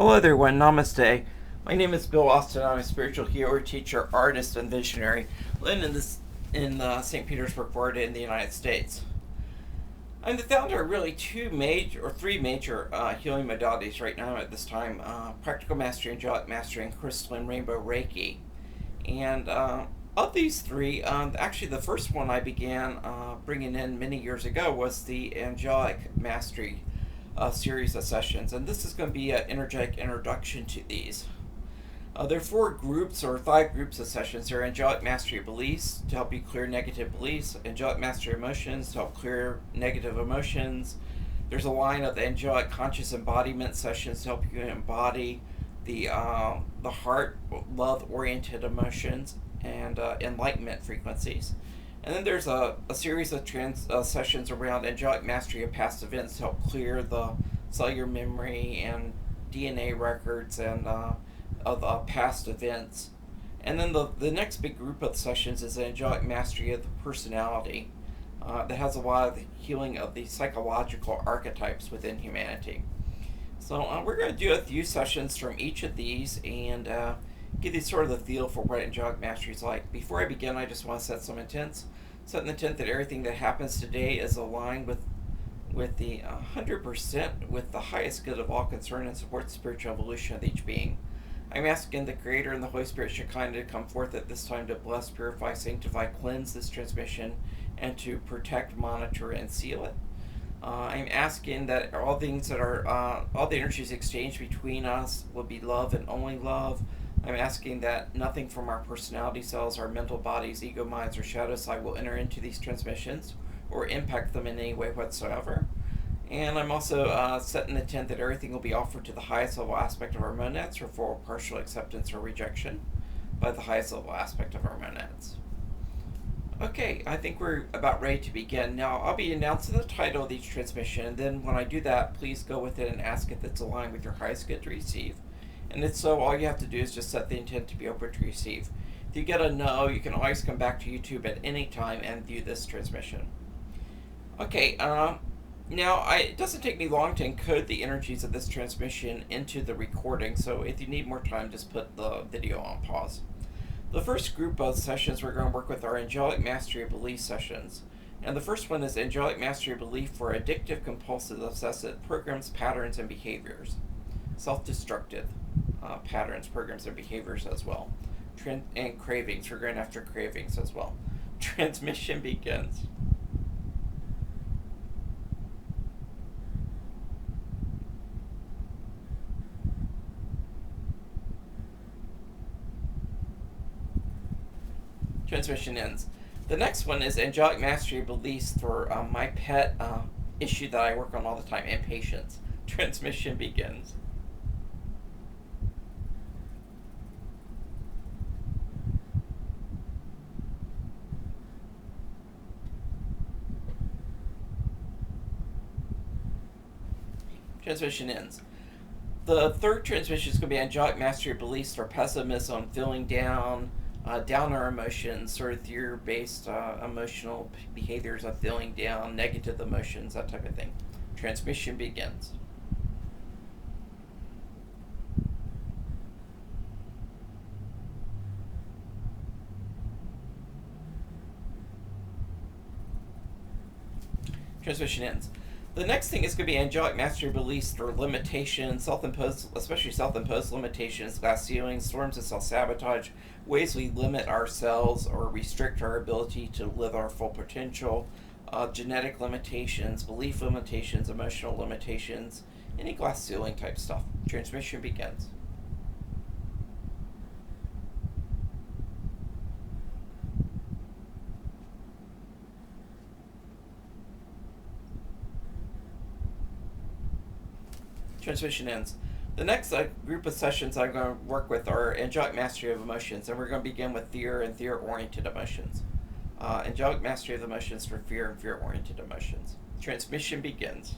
Hello everyone, namaste. My name is Bill Austin. I'm a spiritual healer, teacher, artist, and visionary living in St. Petersburg, Florida, in the United States. I'm the founder of really three major healing modalities right now at this time: practical mastery, angelic mastery, and crystalline rainbow Reiki. And of these three, actually the first one I began bringing in many years ago was the angelic mastery series of sessions, and this is going to be an energetic introduction to these. There are four groups or five groups of sessions. There are angelic mastery of beliefs to help you clear negative beliefs, angelic mastery of emotions to help clear negative emotions. There's a line of the angelic conscious embodiment sessions to help you embody the heart love oriented emotions and enlightenment frequencies. And then there's a series of sessions around angelic mastery of past events to help clear the cellular memory and DNA records and of past events. And then the next big group of sessions is angelic mastery of the personality that has a lot of healing of the psychological archetypes within humanity. So we're going to do a few sessions from each of these and give you sort of the feel for what angelic mastery is like. Before I begin, I just want to set some intents. Set an intent that everything that happens today is aligned with the 100% with the highest good of all concerned and supports the spiritual evolution of each being. I'm asking the Creator and the Holy Spirit Shekinah to come forth at this time to bless, purify, sanctify, cleanse this transmission, and to protect, monitor, and seal it. I'm asking that all things that are, all the energies exchanged between us will be love and only love. I'm asking that nothing from our personality cells, our mental bodies, ego minds, or shadow side will enter into these transmissions or impact them in any way whatsoever. And I'm also setting the intent that everything will be offered to the highest level aspect of our monads for full partial acceptance or rejection by the highest level aspect of our monads. Okay, I think we're about ready to begin. Now, I'll be announcing the title of each transmission, and then when I do that, please go with it and ask if it's aligned with your highest good to receive. And if so, all you have to do is just set the intent to be open to receive. If you get a no, you can always come back to YouTube at any time and view this transmission. Okay, now it doesn't take me long to encode the energies of this transmission into the recording, so if you need more time, just put the video on pause. The first group of sessions we're going to work with are angelic mastery of belief sessions. And the first one is angelic mastery of belief for addictive, compulsive, obsessive programs, patterns, and behaviors. Self-destructive patterns, programs, and behaviors as well. And cravings. We're going after cravings as well. Transmission begins. Transmission ends. The next one is angelic mastery of beliefs for my pet issue that I work on all the time, impatience. Transmission begins. Transmission ends. The third transmission is going to be angelic mastery of beliefs for pessimism, feeling down, downer emotions, sort of fear-based emotional behaviors of feeling down, negative emotions, that type of thing. Transmission begins. Transmission ends. The next thing is going to be angelic mastery beliefs for limitations, self-imposed, especially self-imposed limitations, glass ceilings, forms of self-sabotage, ways we limit ourselves or restrict our ability to live our full potential, genetic limitations, belief limitations, emotional limitations, any glass ceiling type stuff. Transmission begins. Transmission ends. The next group of sessions I'm going to work with are angelic mastery of emotions, and we're going to begin with fear and fear-oriented emotions. Angelic mastery of emotions for fear and fear-oriented emotions. Transmission begins.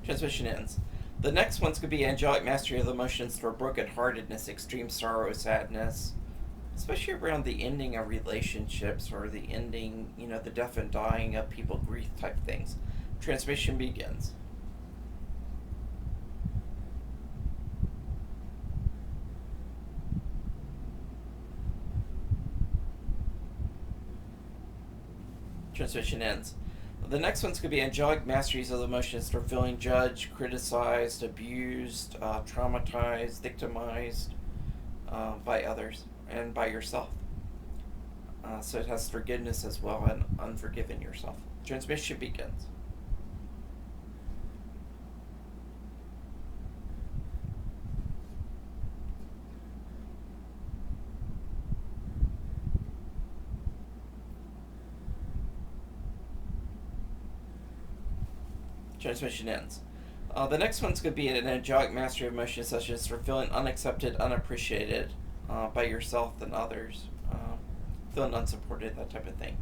Transmission ends. The next one's going to be angelic mastery of emotions for brokenheartedness, extreme sorrow, sadness, especially around the ending of relationships or the ending, the death and dying of people, grief type things. Transmission begins. Transmission ends. The next one's going to be angelic masteries of the emotions for feeling judged, criticized, abused, traumatized, victimized by others and by yourself. So it has forgiveness as well and unforgiven yourself. Transmission begins. Transmission ends. The next one's going to be an angelic mastery of emotion sessions for feeling unaccepted, unappreciated by yourself and others, feeling unsupported, that type of thing.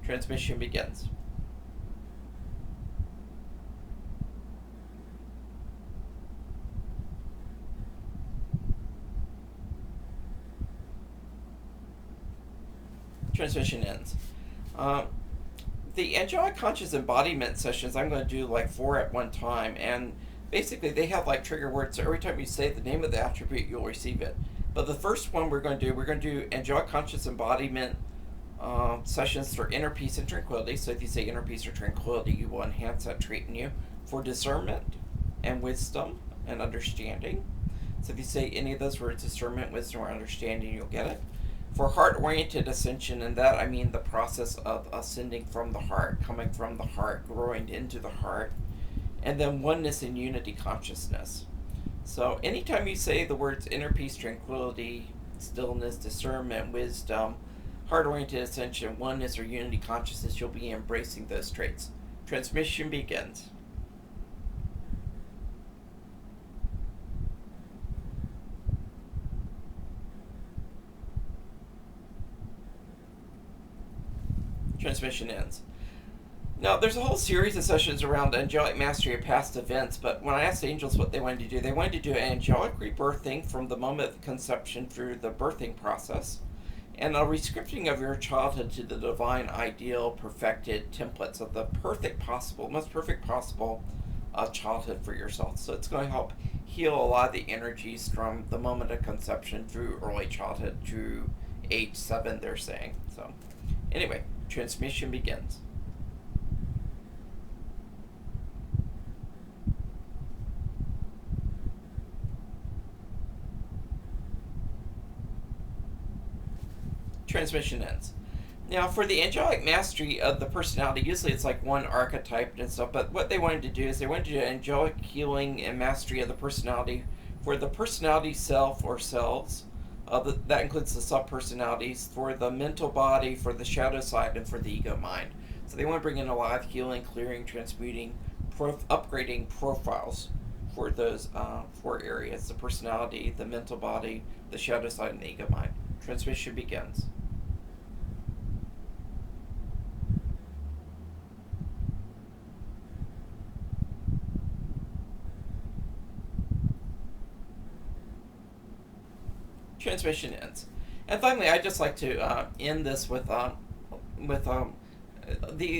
Transmission begins. Transmission ends. The angelic conscious embodiment sessions, I'm going to do like 4 at one time, and basically they have like trigger words, so every time you say the name of the attribute, you'll receive it. But the first one we're going to do angelic conscious embodiment sessions for inner peace and tranquility. So if you say inner peace or tranquility, you will enhance that trait in you. For discernment and wisdom and understanding. So if you say any of those words, discernment, wisdom, or understanding, you'll get it. For heart-oriented ascension, and that I mean the process of ascending from the heart, coming from the heart, growing into the heart, and then oneness and unity consciousness. So anytime you say the words inner peace, tranquility, stillness, discernment, wisdom, heart-oriented ascension, oneness, or unity consciousness, you'll be embracing those traits. Transmission begins. Transmission ends. Now, there's a whole series of sessions around angelic mastery of past events, but when I asked the angels what they wanted to do, they wanted to do angelic rebirthing from the moment of conception through the birthing process, and a rescripting of your childhood to the divine, ideal, perfected templates of the most perfect possible childhood for yourself. So it's going to help heal a lot of the energies from the moment of conception through early childhood to age 7, they're saying. So, anyway. Transmission begins. Transmission ends. Now, for the angelic mastery of the personality, usually it's like one archetype and stuff, but what they wanted to do is they wanted to do angelic healing and mastery of the personality for the personality self or selves. That includes the sub-personalities, for the mental body, for the shadow side, and for the ego mind. So they want to bring in a lot of healing, clearing, transmuting, upgrading profiles for those 4 areas: the personality, the mental body, the shadow side, and the ego mind. Transmission begins. Transmission ends. And finally, I'd just like to end this with the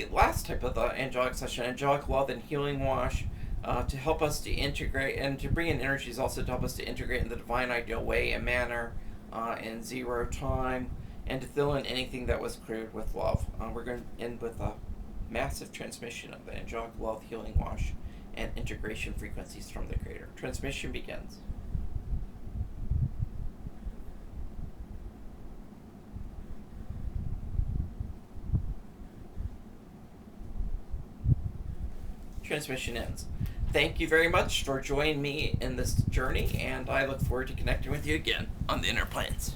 last type of the angelic session, angelic love and healing wash, to help us to integrate and to bring in energies, also to help us to integrate in the divine ideal way and manner, in 0 time, and to fill in anything that was cleared with love. We're going to end with a massive transmission of the angelic love healing wash and integration frequencies from the Creator. Transmission begins. Transmission ends. Thank you very much for joining me in this journey, and I look forward to connecting with you again on the inner planes.